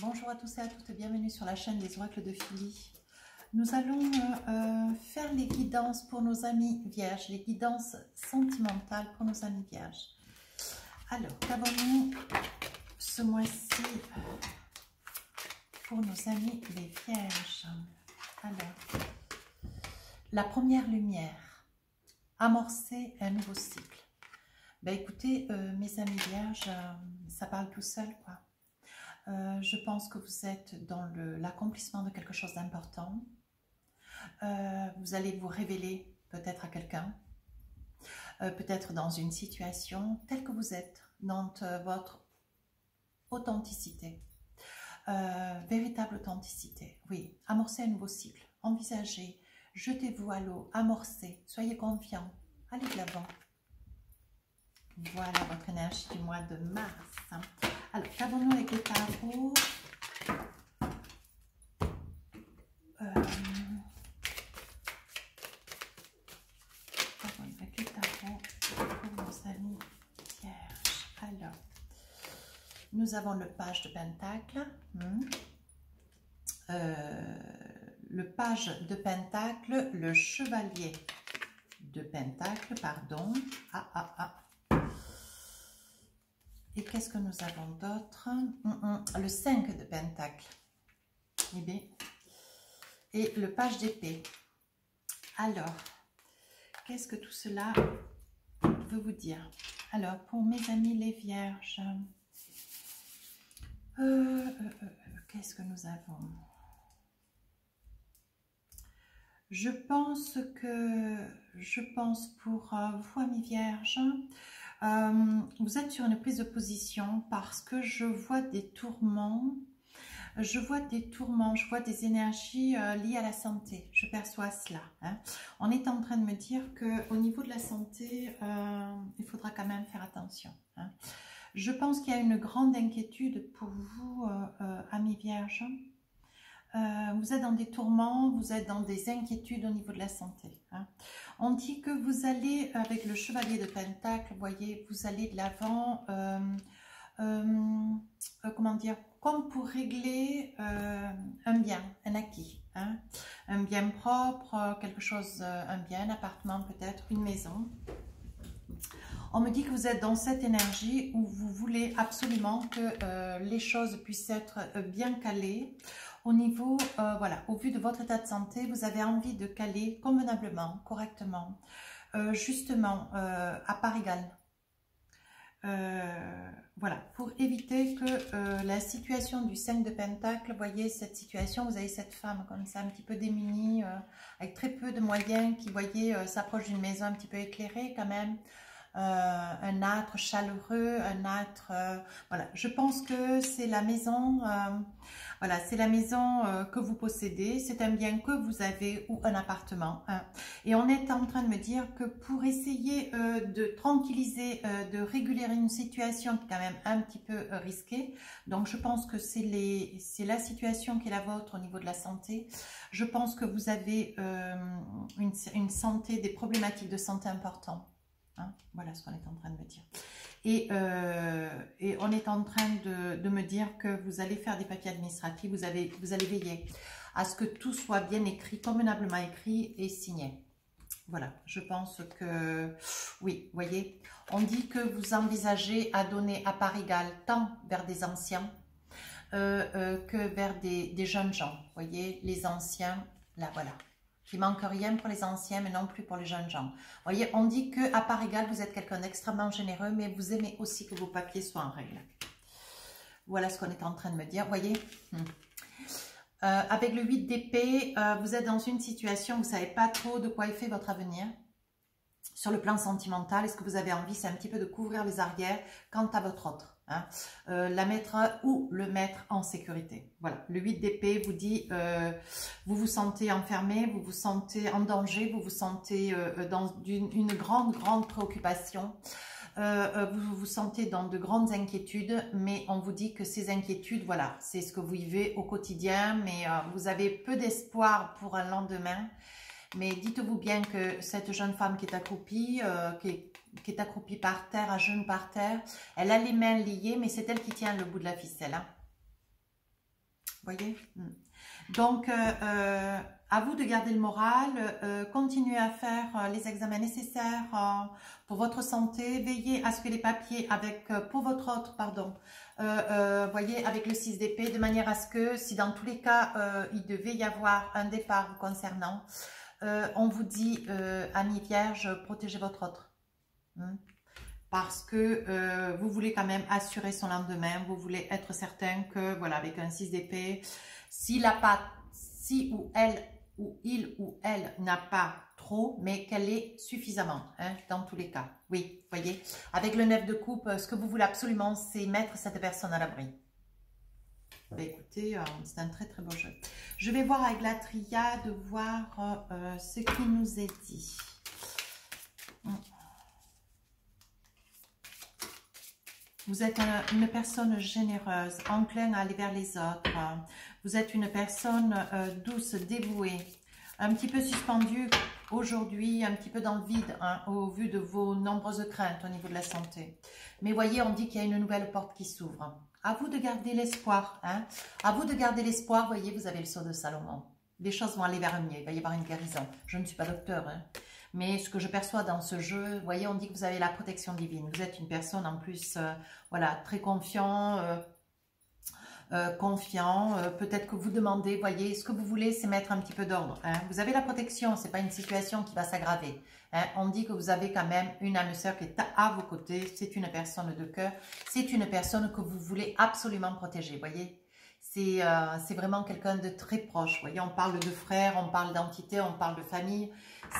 Bonjour à tous et à toutes et bienvenue sur la chaîne des oracles de Philly. Nous allons faire les guidances pour nos amis vierges, les guidances sentimentales pour nos amis vierges. Alors, qu'avons-nous ce mois-ci pour nos amis les vierges? Alors, la première lumière, amorcer un nouveau cycle. Ben écoutez, mes amis vierges, ça parle tout seul, quoi. Je pense que vous êtes dans l'accomplissement de quelque chose d'important. Vous allez vous révéler peut-être à quelqu'un, peut-être dans une situation telle que vous êtes, dans votre authenticité, véritable authenticité. Oui, amorcez un nouveau cycle, envisagez, jetez-vous à l'eau, amorcez, soyez confiants, allez de l'avant. Voilà votre énergie du mois de mars. Alors, qu'avons-nous avec les tarots? Avec les tarots pour nos amis vierges. Alors, nous avons le page de pentacle. Le page de pentacle, le chevalier de pentacle, pardon. Et qu'est-ce que nous avons d'autre? Le 5 de pentacle. Et le page d'épée. Alors, qu'est-ce que tout cela veut vous dire? Alors, pour mes amis les vierges, qu'est-ce que nous avons? Je pense pour vous, amis vierges, vous êtes sur une prise de position parce que je vois des tourments, je vois des énergies liées à la santé. Je perçois cela. On est en train de me dire qu'au niveau de la santé, il faudra quand même faire attention. Je pense qu'il y a une grande inquiétude pour vous, amis vierges. Vous êtes dans des tourments, vous êtes dans des inquiétudes au niveau de la santé. On dit que vous allez, avec le chevalier de pentacle, vous voyez, vous allez de l'avant, comment dire, comme pour régler un bien, un acquis, un bien propre, quelque chose, un bien, un appartement peut-être, une maison. On me dit que vous êtes dans cette énergie où vous voulez absolument que les choses puissent être bien calées. Au niveau, voilà, au vu de votre état de santé, vous avez envie de caler convenablement, correctement, justement, à part égale. Voilà, pour éviter que la situation du 5 de pentacle, vous voyez cette situation, vous avez cette femme comme ça, un petit peu démunie, avec très peu de moyens, qui, voyez, s'approche d'une maison un petit peu éclairée quand même. Un âtre chaleureux, un âtre, voilà, je pense que c'est la maison, voilà, c'est la maison que vous possédez, c'est un bien que vous avez ou un appartement, et on est en train de me dire que pour essayer de tranquilliser, de réguler une situation qui est quand même un petit peu risquée, donc je pense que c'est la situation qui est la vôtre au niveau de la santé. Je pense que vous avez une santé, des problématiques de santé importantes. Voilà ce qu'on est en train de me dire. Et on est en train de me dire que vous allez faire des papiers administratifs, vous allez veiller à ce que tout soit bien écrit, convenablement écrit et signé. Voilà, je pense que, oui, vous voyez, on dit que vous envisagez à donner à part égale tant vers des anciens que vers des jeunes gens. Vous voyez, les anciens, là, voilà. Il ne manque rien pour les anciens, mais non plus pour les jeunes gens. Vous voyez, on dit qu'à part égale, vous êtes quelqu'un d'extrêmement généreux, mais vous aimez aussi que vos papiers soient en règle. Voilà ce qu'on est en train de me dire. Vous voyez, avec le 8 d'épée, vous êtes dans une situation où vous ne savez pas trop de quoi est fait votre avenir. Sur le plan sentimental, est-ce que vous avez envie, c'est un petit peu de couvrir les arrières quant à votre autre. La mettre ou le mettre en sécurité. Voilà, le 8 d'épée vous dit vous vous sentez enfermé, vous vous sentez en danger, vous vous sentez dans une grande préoccupation, vous vous sentez dans de grandes inquiétudes, mais on vous dit que ces inquiétudes, voilà, c'est ce que vous vivez au quotidien, mais vous avez peu d'espoir pour un lendemain. Mais dites-vous bien que cette jeune femme qui est accroupie, qui est accroupie par terre, à genoux par terre, elle a les mains liées, mais c'est elle qui tient le bout de la ficelle. voyez. Donc, à vous de garder le moral, continuez à faire les examens nécessaires pour votre santé, veillez à ce que les papiers pour votre autre, pardon, voyez, avec le 6 d'épée, de manière à ce que, si dans tous les cas, il devait y avoir un départ vous concernant, on vous dit, amis vierges, protégez votre autre. Parce que vous voulez quand même assurer son lendemain, vous voulez être certain que, voilà, avec un 6 d'épée, si il ou elle n'a pas trop, mais qu'elle est suffisamment, hein, dans tous les cas. Oui, voyez, avec le 9 de coupe, ce que vous voulez absolument, c'est mettre cette personne à l'abri. Ben, écoutez, c'est un très très beau jeu. Je vais voir avec la triade, voir ce qui nous est dit. Vous êtes une personne généreuse, enclin à aller vers les autres. Vous êtes une personne douce, dévouée, un petit peu suspendue aujourd'hui, un petit peu dans le vide, hein, au vu de vos nombreuses craintes au niveau de la santé. Mais voyez, on dit qu'il y a une nouvelle porte qui s'ouvre. À vous de garder l'espoir. Hein. À vous de garder l'espoir. Voyez, vous avez le sceau de Salomon. Les choses vont aller vers un mieux. Il va y avoir une guérison. Je ne suis pas docteur, hein. Mais ce que je perçois dans ce jeu, vous voyez, on dit que vous avez la protection divine. Vous êtes une personne en plus, voilà, très confiant, peut-être que vous demandez, voyez, ce que vous voulez, c'est mettre un petit peu d'ordre. Hein. Vous avez la protection, ce n'est pas une situation qui va s'aggraver. Hein. On dit que vous avez quand même une âme sœur qui est à vos côtés, c'est une personne de cœur, c'est une personne que vous voulez absolument protéger, voyez. C'est vraiment quelqu'un de très proche. Vous voyez, on parle de frère, on parle d'entité, on parle de famille.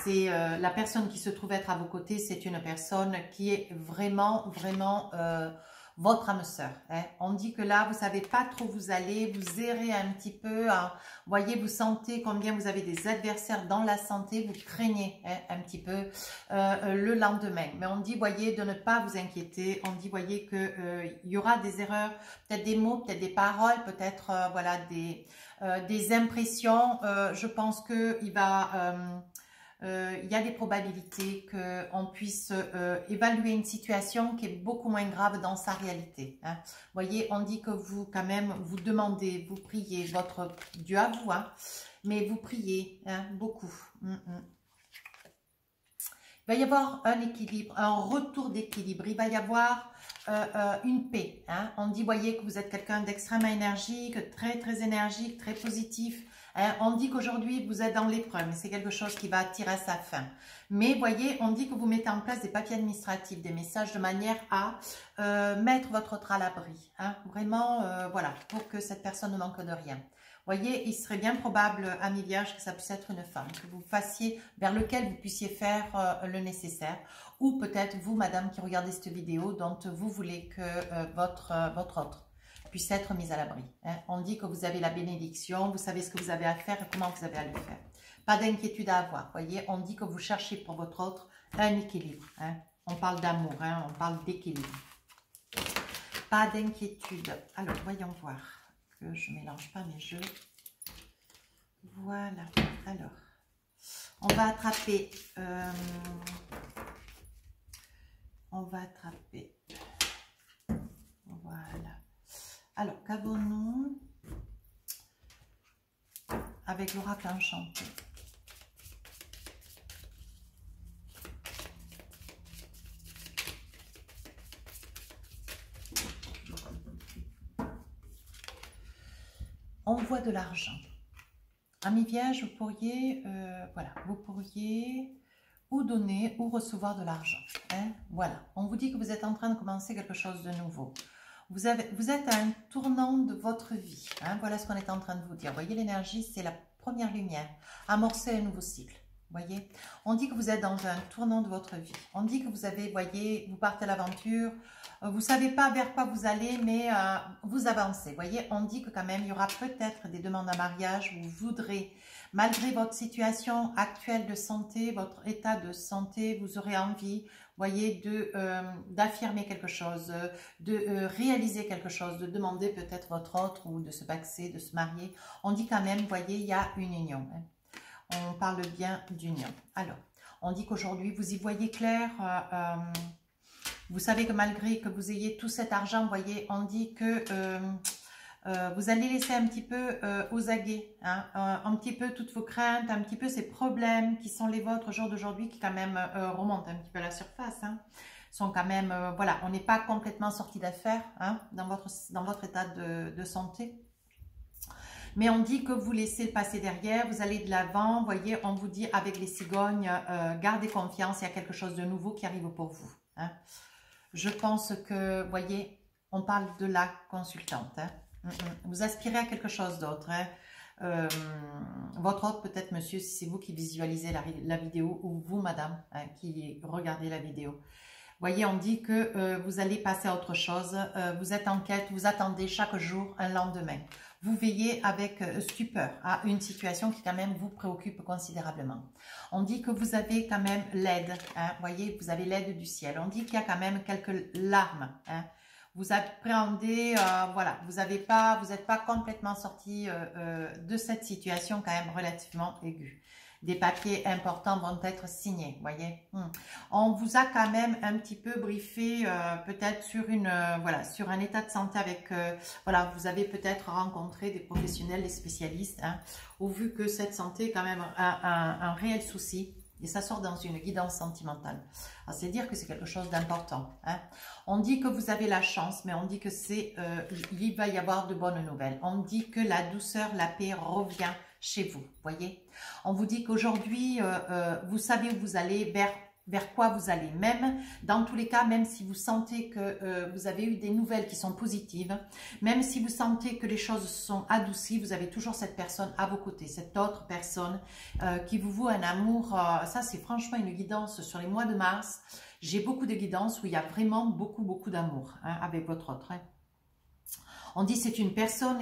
C'est la personne qui se trouve être à vos côtés, c'est une personne qui est vraiment, vraiment votre âme sœur. Hein. On dit que là, vous ne savez pas trop où vous allez, vous errez un petit peu. Hein. Vous voyez, vous sentez combien vous avez des adversaires dans la santé, vous craignez, hein, un petit peu le lendemain. Mais on dit, voyez, de ne pas vous inquiéter. On dit, voyez, qu'il y aura des erreurs, peut-être des mots, peut-être des paroles, peut-être voilà, des impressions. Je pense qu'il va... il y a des probabilités qu'on puisse évaluer une situation qui est beaucoup moins grave dans sa réalité. Hein. Vous voyez, on dit que vous, quand même, vous demandez, vous priez votre Dieu à vous, hein, mais vous priez, hein, beaucoup. Il va y avoir un équilibre, un retour d'équilibre. Il va y avoir une paix. Hein. On dit, voyez, que vous êtes quelqu'un d'extrêmement énergique, très, très énergique, très positif. Hein, on dit qu'aujourd'hui, vous êtes dans l'épreuve, mais c'est quelque chose qui va tirer à sa fin. Mais voyez, on dit que vous mettez en place des papiers administratifs, des messages de manière à mettre votre autre à l'abri. Hein, vraiment, voilà, pour que cette personne ne manque de rien. Voyez, il serait bien probable, amis vierges, que ça puisse être une femme, que vous fassiez, vers lequel vous puissiez faire le nécessaire. Ou peut-être vous, madame, qui regardez cette vidéo, dont vous voulez que votre autre puisse être mise à l'abri. Hein. On dit que vous avez la bénédiction, vous savez ce que vous avez à faire et comment vous avez à le faire. Pas d'inquiétude à avoir, voyez. On dit que vous cherchez pour votre autre un équilibre. Hein. On parle d'amour, hein, on parle d'équilibre. Pas d'inquiétude. Alors, voyons voir que je ne mélange pas mes jeux. Voilà. Alors, on va attraper... Voilà. Alors, qu'avons-nous avec l'oracle enchanté? On voit de l'argent. Amis vierges, vous pourriez, voilà, vous pourriez ou donner ou recevoir de l'argent. Hein? Voilà, on vous dit que vous êtes en train de commencer quelque chose de nouveau. Vous êtes à un tournant de votre vie. Hein? Voilà ce qu'on est en train de vous dire. Vous voyez, l'énergie, c'est la première lumière. Amorcer un nouveau cycle. Voyez, on dit que vous êtes dans un tournant de votre vie. On dit que vous avez, voyez, vous partez à l'aventure. Vous ne savez pas vers quoi vous allez, mais vous avancez. Voyez, on dit que quand même, il y aura peut-être des demandes en mariage. Vous voudrez, malgré votre situation actuelle de santé, votre état de santé, vous aurez envie, voyez, d'affirmer quelque chose, de réaliser quelque chose, de demander peut-être votre autre ou de se paxer, de se marier. On dit quand même, voyez, il y a une union. Hein. On parle bien d'union. Alors, on dit qu'aujourd'hui, vous y voyez clair. Vous savez que malgré que vous ayez tout cet argent, vous voyez, on dit que vous allez laisser un petit peu aux aguets, hein, un petit peu toutes vos craintes, un petit peu ces problèmes qui sont les vôtres au jour d'aujourd'hui, qui quand même remontent un petit peu à la surface, hein, sont quand même, voilà, on n'est pas complètement sorti d'affaire, hein, dans votre état de santé. Mais on dit que vous laissez le passé derrière, vous allez de l'avant, vous voyez, on vous dit avec les cigognes, gardez confiance, il y a quelque chose de nouveau qui arrive pour vous, hein. Je pense que, vous voyez, on parle de la consultante, hein. Vous aspirez à quelque chose d'autre, hein. Votre autre peut-être monsieur, si c'est vous qui visualisez la vidéo, ou vous madame, hein, qui regardez la vidéo. Voyez, on dit que vous allez passer à autre chose, vous êtes en quête, vous attendez chaque jour un lendemain. Vous veillez avec stupeur à une situation qui quand même vous préoccupe considérablement. On dit que vous avez quand même l'aide, hein, voyez, vous avez l'aide du ciel. On dit qu'il y a quand même quelques larmes, hein. Vous appréhendez, voilà, vous n'êtes pas complètement sorti de cette situation quand même relativement aiguë. Des papiers importants vont être signés, voyez. On vous a quand même un petit peu briefé, peut-être sur voilà, sur un état de santé avec, voilà, vous avez peut-être rencontré des professionnels, des spécialistes, hein, au vu que cette santé est quand même un réel souci. Et ça sort dans une guidance sentimentale. C'est dire que c'est quelque chose d'important, hein. On dit que vous avez la chance, mais on dit que il va y avoir de bonnes nouvelles. On dit que la douceur, la paix revient chez vous, voyez. On vous dit qu'aujourd'hui, vous savez où vous allez, vers quoi vous allez. Même, dans tous les cas, même si vous sentez que vous avez eu des nouvelles qui sont positives, même si vous sentez que les choses sont adoucies, vous avez toujours cette personne à vos côtés, cette autre personne qui vous voue un amour. Ça, c'est franchement une guidance sur les mois de mars. J'ai beaucoup de guidances où il y a vraiment beaucoup d'amour, hein, avec votre autre, hein. On dit c'est une personne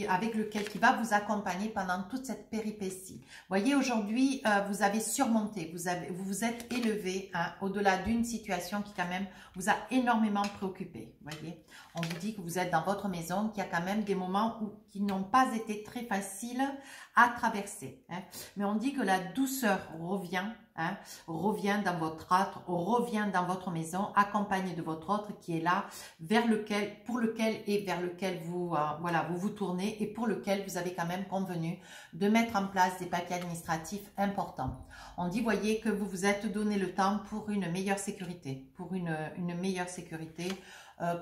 avec laquelle qui va vous accompagner pendant toute cette péripétie. Voyez, aujourd'hui, vous avez surmonté, vous vous êtes élevé, hein, au-delà d'une situation qui quand même vous a énormément préoccupé. Voyez, on vous dit que vous êtes dans votre maison, qu'il y a quand même des moments qui n'ont pas été très faciles à traverser, hein. Mais on dit que la douceur revient, hein, revient dans votre âtre, revient dans votre maison, accompagné de votre autre qui est là, pour lequel et vers lequel vous, voilà, vous vous tournez et pour lequel vous avez quand même convenu de mettre en place des papiers administratifs importants. On dit, voyez, que vous vous êtes donné le temps pour une meilleure sécurité, pour une meilleure sécurité,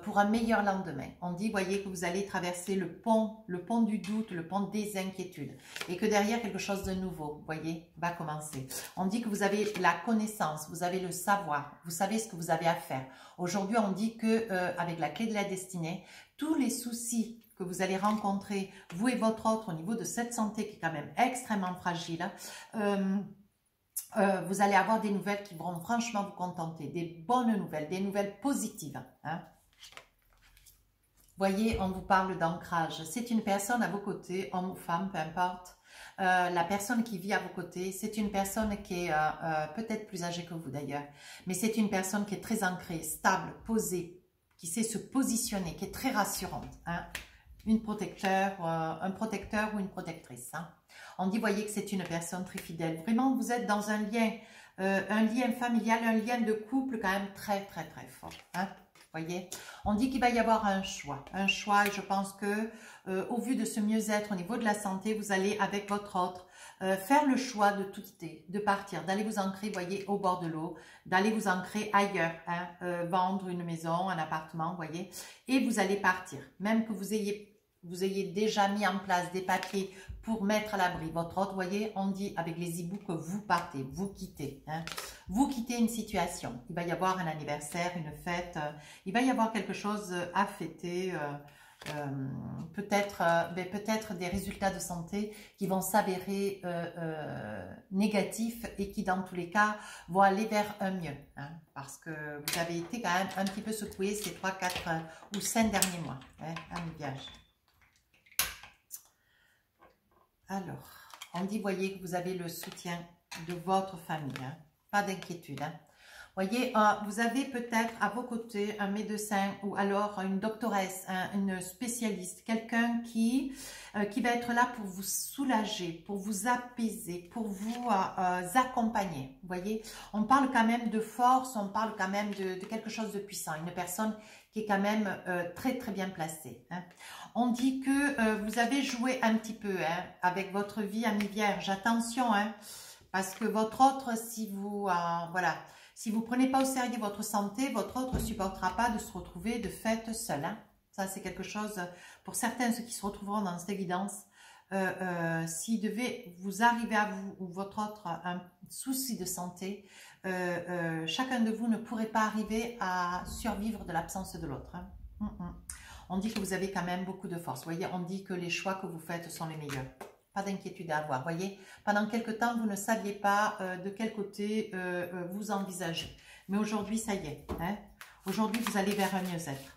pour un meilleur lendemain. On dit, voyez, que vous allez traverser le pont du doute, le pont des inquiétudes, et que derrière quelque chose de nouveau, voyez, va commencer. On dit que vous avez la connaissance, vous avez le savoir, vous savez ce que vous avez à faire. Aujourd'hui, on dit que avec la clé de la destinée, tous les soucis que vous allez rencontrer, vous et votre autre, au niveau de cette santé qui est quand même extrêmement fragile, vous allez avoir des nouvelles qui vont franchement vous contenter, des bonnes nouvelles, des nouvelles positives, hein. Voyez, on vous parle d'ancrage. C'est une personne à vos côtés, homme ou femme, peu importe. La personne qui vit à vos côtés, c'est une personne qui est peut-être plus âgée que vous d'ailleurs, mais c'est une personne qui est très ancrée, stable, posée, qui sait se positionner, qui est très rassurante, hein. Un protecteur ou une protectrice, hein. On dit, voyez, que c'est une personne très fidèle. Vraiment, vous êtes dans un lien familial, un lien de couple quand même très fort, hein. Voyez, on dit qu'il va y avoir un choix, et je pense que au vu de ce mieux-être au niveau de la santé, vous allez avec votre autre faire le choix de tout quitter, de partir, d'aller vous ancrer, voyez, au bord de l'eau, d'aller vous ancrer ailleurs, hein, vendre une maison, un appartement, voyez, et vous allez partir, même que vous ayez déjà mis en place des papiers pour mettre à l'abri votre autre, voyez, on dit avec les hiboux que vous partez, vous quittez, hein. Vous quittez une situation. Il va y avoir un anniversaire, une fête, il va y avoir quelque chose à fêter, peut-être des résultats de santé qui vont s'avérer négatifs et qui dans tous les cas vont aller vers un mieux, hein, parce que vous avez été quand même un petit peu secoué ces 3, 4 ou 5 derniers mois, hein, un gage. Alors, on dit, voyez, que vous avez le soutien de votre famille, hein. Pas d'inquiétude, hein. Voyez, vous avez peut-être à vos côtés un médecin ou alors une doctoresse, une spécialiste, quelqu'un qui va être là pour vous soulager, pour vous apaiser, pour vous accompagner. Voyez, on parle quand même de force, on parle quand même de quelque chose de puissant. Une personne qui est quand même très très bien placé. Hein. On dit que vous avez joué un petit peu hein, avec votre vie à mi-vierge. Attention, hein, parce que votre autre, si vous voilà, si vous prenez pas au sérieux votre santé, votre autre ne supportera pas de se retrouver de fait seul. Hein. Ça, c'est quelque chose, pour certains, ceux qui se retrouveront dans cette évidence, s'il devait vous arriver à vous ou votre autre un souci de santé, chacun de vous ne pourrait pas arriver à survivre de l'absence de l'autre. Hein. On dit que vous avez quand même beaucoup de force. Vous voyez, on dit que les choix que vous faites sont les meilleurs. Pas d'inquiétude à avoir. Vous voyez, pendant quelque temps, vous ne saviez pas de quel côté vous envisagez. Mais aujourd'hui, ça y est. Hein. Aujourd'hui, vous allez vers un mieux-être.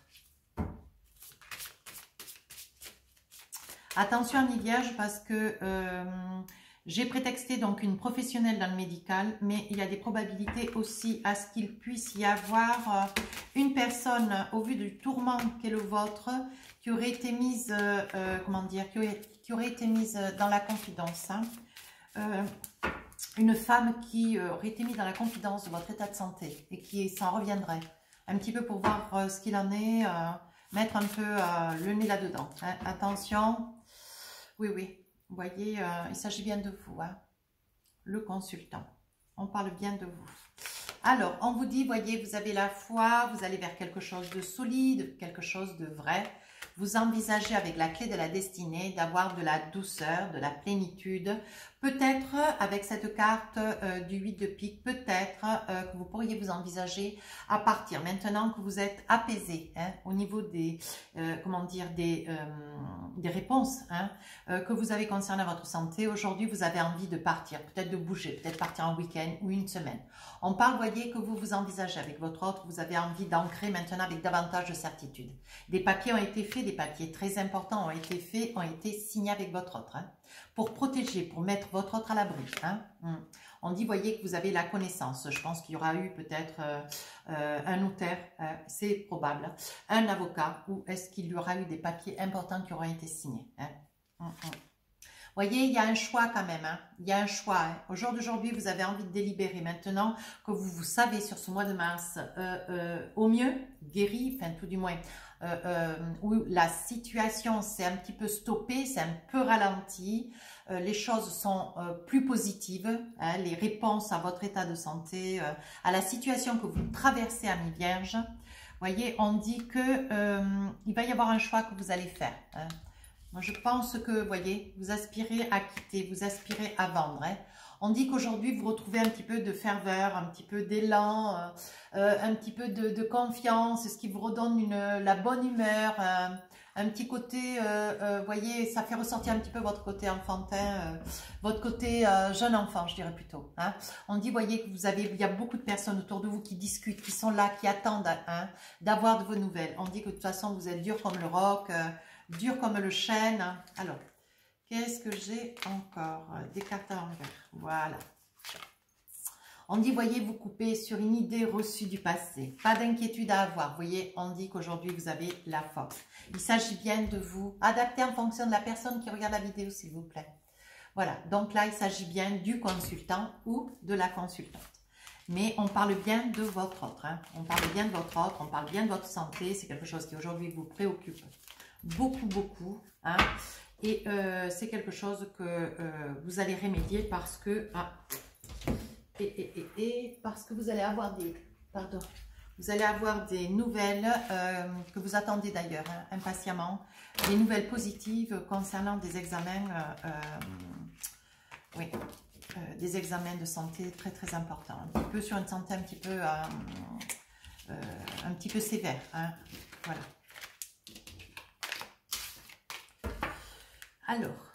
Attention à mi-vierge parce que j'ai prétexté donc une professionnelle dans le médical, mais il y a des probabilités aussi à ce qu'il puisse y avoir une personne au vu du tourment qu'est le vôtre qui aurait été mise, comment dire, qui aurait été mise dans la confidence. Hein. Une femme qui aurait été mise dans la confidence de votre état de santé et qui s'en reviendrait un petit peu pour voir ce qu'il en est, mettre un peu le nez là-dedans. Hein. Attention. Oui, oui, vous voyez, il s'agit bien de vous, hein, le consultant. On parle bien de vous. Alors, on vous dit, voyez, vous avez la foi, vous allez vers quelque chose de solide, quelque chose de vrai. Vous envisagez avec la clé de la destinée d'avoir de la douceur, de la plénitude. Peut-être avec cette carte du 8 de pique, peut-être que vous pourriez vous envisager à partir. Maintenant que vous êtes apaisé hein, au niveau des, comment dire, des réponses hein, que vous avez concernant votre santé, aujourd'hui vous avez envie de partir, peut-être de bouger, peut-être partir en week-end ou une semaine. On parle, voyez, que vous vous envisagez avec votre autre, vous avez envie d'ancrer maintenant avec davantage de certitude. Des papiers ont été faits, des papiers très importants ont été faits, ont été signés avec votre autre, hein, pour protéger, pour mettre votre autre à l'abri. Hein. On dit, voyez, que vous avez la connaissance. Je pense qu'il y aura eu peut-être un notaire, c'est probable, un avocat, ou est-ce qu'il y aura eu des papiers importants qui auront été signés. Hein. Voyez, il y a un choix quand même, hein. Il y a un choix. Hein. Au jour d'aujourd'hui, vous avez envie de délibérer. Maintenant que vous savez sur ce mois de mars, au mieux, guéri, enfin tout du moins, où la situation s'est un petit peu stoppée, c'est un peu ralenti, les choses sont plus positives, hein, les réponses à votre état de santé, à la situation que vous traversez à mi-vierge. Voyez, on dit que il va y avoir un choix que vous allez faire. Hein. Moi, je pense que, vous voyez, vous aspirez à quitter, vous aspirez à vendre. Hein. On dit qu'aujourd'hui, vous retrouvez un petit peu de ferveur, un petit peu d'élan, un petit peu de confiance, ce qui vous redonne la bonne humeur, un petit côté, vous voyez, ça fait ressortir un petit peu votre côté enfantin, votre côté jeune enfant, je dirais plutôt. Hein. On dit, voyez, que il y a beaucoup de personnes autour de vous qui discutent, qui sont là, qui attendent hein, d'avoir de vos nouvelles. On dit que de toute façon, vous êtes dur comme le roc, dur comme le chêne. Alors, qu'est-ce que j'ai encore? Des cartes à l'envers. Voilà. On dit, voyez, vous coupez sur une idée reçue du passé. Pas d'inquiétude à avoir. Vous voyez, on dit qu'aujourd'hui, vous avez la force. Il s'agit bien de vous adapter en fonction de la personne qui regarde la vidéo, s'il vous plaît. Voilà. Donc là, il s'agit bien du consultant ou de la consultante. Mais on parle bien de votre autre. Hein. On parle bien de votre autre. On parle bien de votre santé. C'est quelque chose qui aujourd'hui vous préoccupe beaucoup, beaucoup. Hein. Et c'est quelque chose que vous allez remédier parce que... parce que vous allez avoir des... Pardon. Vous allez avoir des nouvelles que vous attendez d'ailleurs hein, impatiemment. Des nouvelles positives concernant des examens... oui. Des examens de santé très très importants. Un petit peu sur une santé un petit peu sévère. Hein. Voilà. Alors,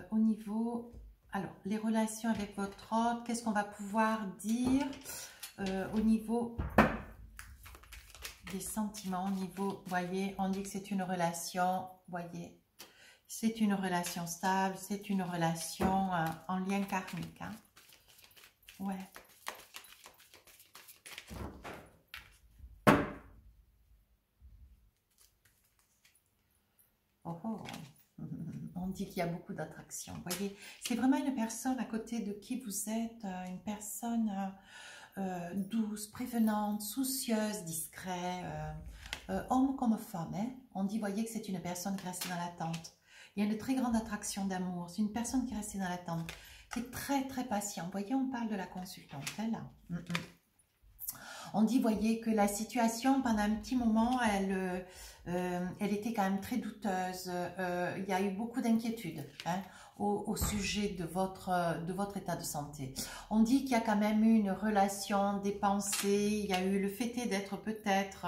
au niveau, alors les relations avec votre autre, qu'est-ce qu'on va pouvoir dire au niveau des sentiments, au niveau, voyez, on dit que c'est une relation, voyez, c'est une relation stable, c'est une relation en lien karmique. Hein. Ouais. Oh oh. On dit qu'il y a beaucoup d'attraction. Vous voyez, c'est vraiment une personne à côté de qui vous êtes, une personne douce, prévenante, soucieuse, discrète. homme comme femme, hein. On dit, voyez que c'est une personne qui reste dans l'attente. Il y a une très grande attraction d'amour. C'est une personne qui reste dans l'attente, qui est très très patient. Vous voyez, on parle de la consultante, elle là. On dit, voyez, que la situation, pendant un petit moment, elle était quand même très douteuse. Il y a eu beaucoup d'inquiétudes, hein, au sujet de votre état de santé. On dit qu'il y a quand même eu une relation, des pensées, il y a eu le fait d'être peut-être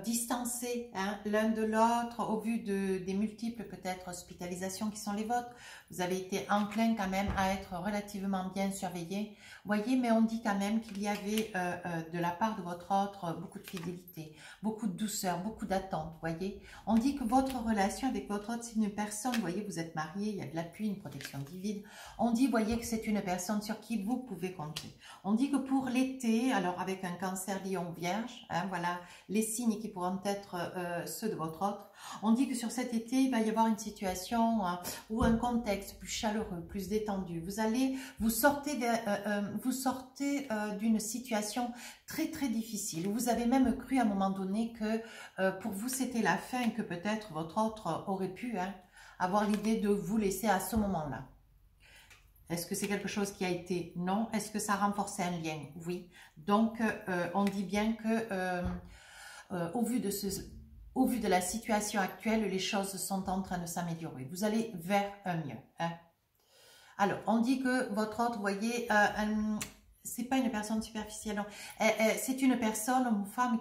distancés, hein, l'un de l'autre au vu des multiples peut-être hospitalisations qui sont les vôtres. Vous avez été enclin quand même à être relativement bien surveillé. Voyez, mais on dit quand même qu'il y avait de la part de votre autre beaucoup de fidélité, beaucoup de douceur, beaucoup d'attente, voyez. On dit que votre relation avec votre autre, c'est une personne, voyez, vous êtes marié, il y a de l'appui, une protection divine. On dit, voyez, que c'est une personne sur qui vous pouvez compter. On dit que pour l'été, alors avec un cancer lion vierge, hein, voilà les signes qui pourront être ceux de votre autre. On dit que sur cet été, il va y avoir une situation ou un contexte plus chaleureux, plus détendu. Vous sortez d'une situation très très difficile. Vous avez même cru à un moment donné que pour vous c'était la fin, que peut-être votre autre aurait pu avoir l'idée de vous laisser à ce moment-là. Est-ce que c'est quelque chose qui a été? Non. Est-ce que ça a renforcé un lien? Oui. Donc, on dit bien que au vu de la situation actuelle, les choses sont en train de s'améliorer. Vous allez vers un mieux. Hein. Alors, on dit que votre autre, vous voyez, c'est pas une personne superficielle, non. C'est une personne, une femme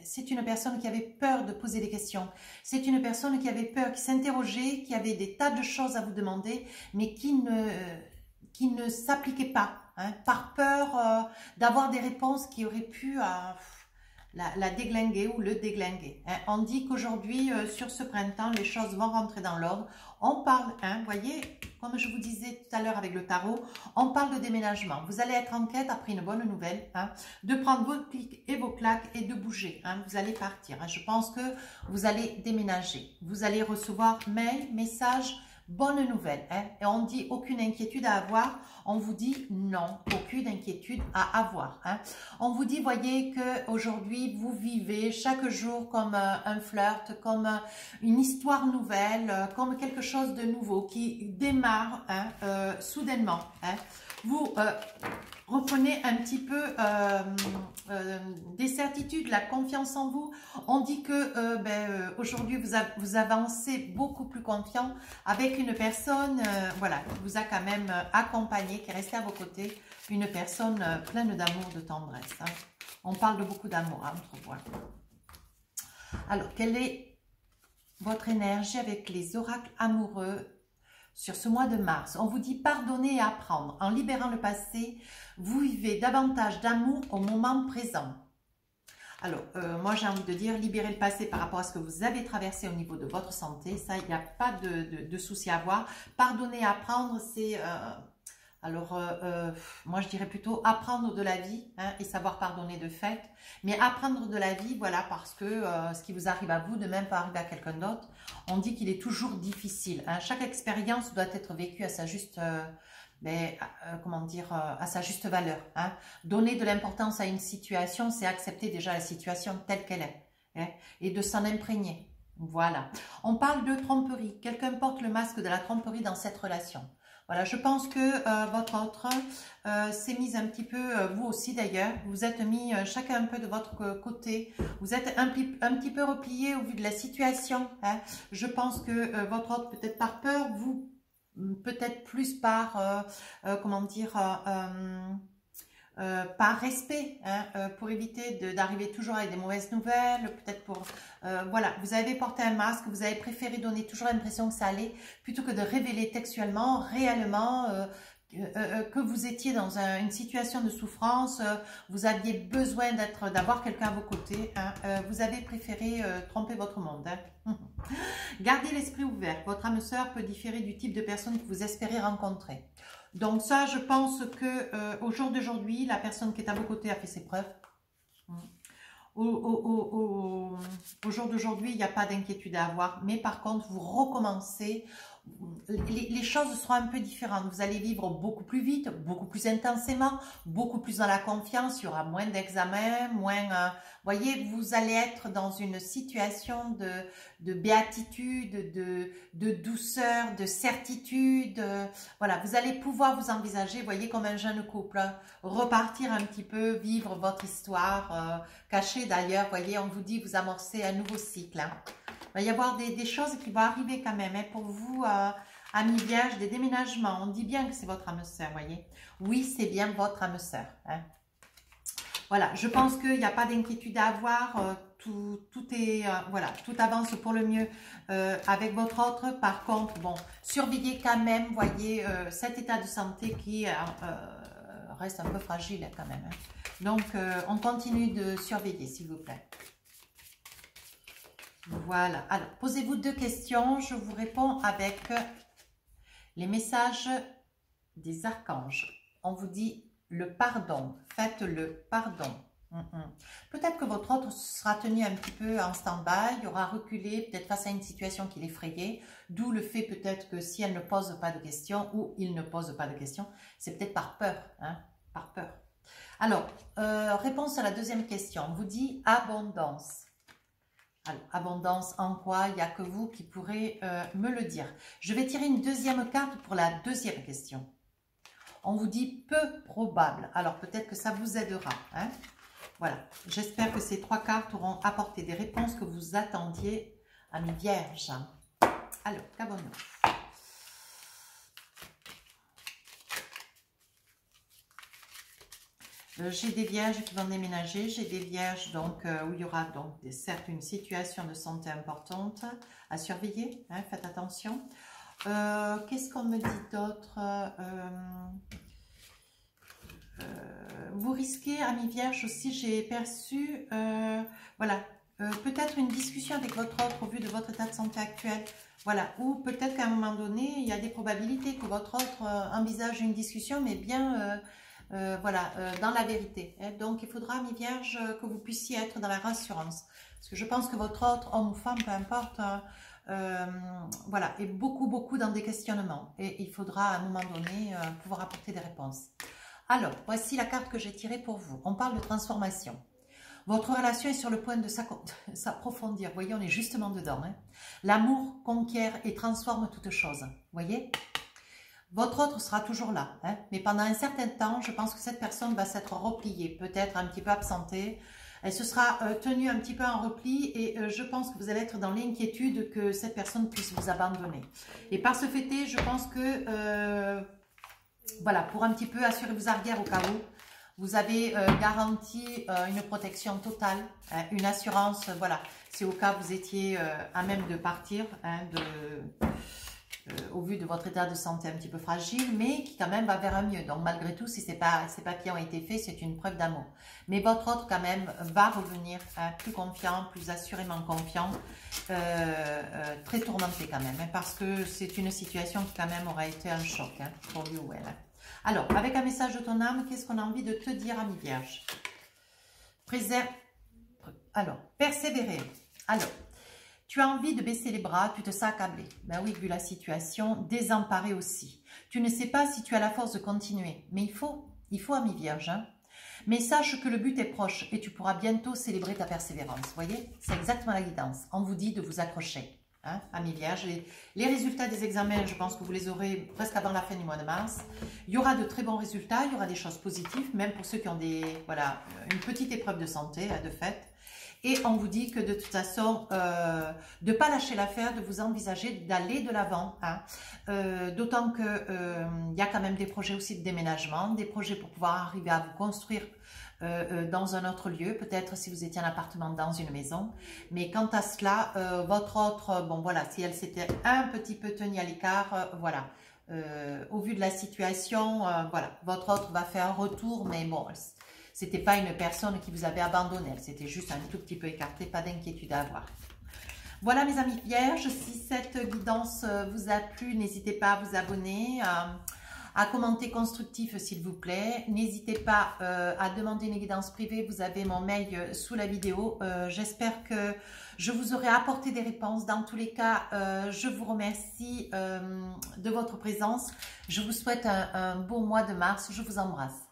c'est une personne qui avait peur de poser des questions. C'est une personne qui avait peur, qui s'interrogeait, qui avait des tas de choses à vous demander, mais qui ne s'appliquait pas, hein, par peur d'avoir des réponses qui auraient pu la déglinguer ou le déglinguer. Hein. On dit qu'aujourd'hui, sur ce printemps, les choses vont rentrer dans l'ordre. On parle, hein, voyez, comme je vous disais tout à l'heure avec le tarot, on parle de déménagement. Vous allez être en quête, après une bonne nouvelle, hein, de prendre vos clics et vos claques et de bouger. Hein, vous allez partir. Hein. Je pense que vous allez déménager. Vous allez recevoir mail, message, bonne nouvelle. Hein, et on dit aucune inquiétude à avoir. On vous dit non, aucune inquiétude à avoir. Hein. On vous dit, voyez, qu'aujourd'hui, vous vivez chaque jour comme un flirt, comme une histoire nouvelle, comme quelque chose de nouveau qui démarre, hein, soudainement. Hein. Vous reprenez un petit peu des certitudes, la confiance en vous. On dit que aujourd'hui, vous avancez beaucoup plus confiant avec une personne voilà, qui vous a quand même accompagné, qui est restée à vos côtés, une personne pleine d'amour, de tendresse. Hein. On parle de beaucoup d'amour entre vous. Alors, quelle est votre énergie avec les oracles amoureux sur ce mois de mars? On vous dit pardonner et apprendre. En libérant le passé, vous vivez davantage d'amour au moment présent. Alors, moi j'ai envie de dire, libérer le passé par rapport à ce que vous avez traversé au niveau de votre santé. Ça, il n'y a pas de souci à avoir. Pardonner et apprendre, c'est... moi je dirais plutôt apprendre de la vie, hein, et savoir pardonner de fait. Mais apprendre de la vie, voilà, parce que ce qui vous arrive à vous, de même pas arriver à quelqu'un d'autre. On dit qu'il est toujours difficile. Hein. Chaque expérience doit être vécue à sa juste, à sa juste valeur. Hein. Donner de l'importance à une situation, c'est accepter déjà la situation telle qu'elle est, hein, et de s'en imprégner. Voilà. On parle de tromperie. Quelqu'un porte le masque de la tromperie dans cette relation. Voilà, je pense que votre autre s'est mis un petit peu, vous aussi d'ailleurs, vous êtes mis chacun un peu de votre côté, vous êtes un petit peu replié au vu de la situation. Hein. Je pense que votre autre, peut-être par peur, vous, peut-être plus par, par respect, hein, pour éviter d'arriver toujours avec des mauvaises nouvelles, peut-être pour... voilà, vous avez porté un masque, vous avez préféré donner toujours l'impression que ça allait, plutôt que de révéler textuellement, réellement, que vous étiez dans une situation de souffrance, vous aviez besoin d'avoir quelqu'un à vos côtés, hein, vous avez préféré tromper votre monde. Hein. Gardez l'esprit ouvert, votre âme sœur peut différer du type de personne que vous espérez rencontrer. Donc ça, je pense que au jour d'aujourd'hui, la personne qui est à vos côtés a fait ses preuves. Au jour d'aujourd'hui, il n'y a pas d'inquiétude à avoir. Mais par contre, vous recommencez, les choses seront un peu différentes. Vous allez vivre beaucoup plus vite, beaucoup plus intensément, beaucoup plus dans la confiance. Il y aura moins d'examens, moins... voyez, vous allez être dans une situation de béatitude, de douceur, de certitude. Voilà, vous allez pouvoir vous envisager, voyez, comme un jeune couple, hein, repartir un petit peu, vivre votre histoire, cachée d'ailleurs. Voyez, on vous dit, vous amorcez un nouveau cycle. Hein. Il va y avoir des choses qui vont arriver quand même, hein, pour vous, amis vierges, des déménagements. On dit bien que c'est votre âme sœur, voyez. Oui, c'est bien votre âme sœur. Hein. Voilà, je pense qu'il n'y a pas d'inquiétude à avoir. Tout est, voilà, tout avance pour le mieux avec votre autre. Par contre, bon, surveillez quand même, voyez, cet état de santé qui reste un peu fragile quand même. Hein. Donc, on continue de surveiller, s'il vous plaît. Voilà, alors posez-vous 2 questions, je vous réponds avec les messages des archanges. On vous dit le pardon, faites le pardon. Peut-être que votre autre sera tenu un petit peu en stand-by, il aura reculé peut-être face à une situation qui l'effrayait, d'où le fait peut-être que si elle ne pose pas de questions ou il ne pose pas de questions, c'est peut-être par peur, hein, par peur. Alors, réponse à la 2e question, on vous dit abondance. Alors, abondance en quoi? Il n'y a que vous qui pourrez me le dire. Je vais tirer une 2e carte pour la 2e question. On vous dit peu probable. Alors, peut-être que ça vous aidera. Hein? Voilà. J'espère que ces 3 cartes auront apporté des réponses que vous attendiez, amis vierges. Alors, qu'avons-nous? J'ai des vierges qui vont déménager, j'ai des vierges donc, où il y aura donc certes une situation de santé importante à surveiller, hein, faites attention. Qu'est-ce qu'on me dit d'autre? Vous risquez, amis vierges aussi, j'ai perçu, voilà, peut-être une discussion avec votre autre au vu de votre état de santé actuel. Voilà, ou peut-être qu'à un moment donné, il y a des probabilités que votre autre envisage une discussion, mais bien... voilà, dans la vérité. Hein. Donc, il faudra, mes vierges, que vous puissiez être dans la rassurance. Parce que je pense que votre autre, homme ou femme, peu importe, voilà, est beaucoup dans des questionnements. Et il faudra, à un moment donné, pouvoir apporter des réponses. Alors, voici la carte que j'ai tirée pour vous. On parle de transformation. Votre relation est sur le point de s'approfondir. Vous voyez, on est justement dedans. Hein. L'amour conquiert et transforme toute chose. Vous voyez ? Votre autre sera toujours là, hein, mais pendant un certain temps, je pense que cette personne va s'être repliée, peut-être un petit peu absentée. Elle se sera tenue un petit peu en repli et je pense que vous allez être dans l'inquiétude que cette personne puisse vous abandonner. Et par ce fait, je pense que, voilà, pour un petit peu assurer vos arrières au cas où, vous avez garanti une protection totale, hein, une assurance, voilà, si au cas où vous étiez à même de partir, hein, au vu de votre état de santé un petit peu fragile, mais qui quand même va vers un mieux. Donc malgré tout, si ces papiers ont été faits, c'est une preuve d'amour. Mais votre autre quand même va revenir plus confiant, plus assurément confiant, très tourmenté quand même, hein, parce que c'est une situation qui quand même aura été un choc, hein, pour lui ou elle. Alors, avec un message de ton âme, qu'est-ce qu'on a envie de te dire, ami vierge? Alors, persévérer. Alors, tu as envie de baisser les bras, tu te sens accablé. Ben oui, vu la situation, désemparé aussi. Tu ne sais pas si tu as la force de continuer. Mais il faut, ami vierge. Hein. Mais sache que le but est proche et tu pourras bientôt célébrer ta persévérance. Vous voyez, c'est exactement la guidance. On vous dit de vous accrocher, hein, ami vierge. Les résultats des examens, je pense que vous les aurez presque avant la fin du mois de mars. Il y aura de très bons résultats, il y aura des choses positives, même pour ceux qui ont voilà, une petite épreuve de santé, de fait. Et on vous dit que de toute façon, de ne pas lâcher l'affaire, de vous envisager d'aller de l'avant. Hein. D'autant qu'il y a quand même des projets aussi de déménagement, des projets pour pouvoir arriver à vous construire dans un autre lieu, peut-être si vous étiez en appartement dans une maison. Mais quant à cela, votre autre, bon voilà, si elle s'était un petit peu tenue à l'écart, voilà. Au vu de la situation, voilà, votre autre va faire un retour, mais bon... C'était pas une personne qui vous avait abandonné, c'était juste un tout petit peu écarté, pas d'inquiétude à avoir. Voilà mes amis vierges, si cette guidance vous a plu, n'hésitez pas à vous abonner, à commenter constructif s'il vous plaît. N'hésitez pas à demander une guidance privée, vous avez mon mail sous la vidéo. J'espère que je vous aurai apporté des réponses. Dans tous les cas, je vous remercie de votre présence. Je vous souhaite un beau mois de mars. Je vous embrasse.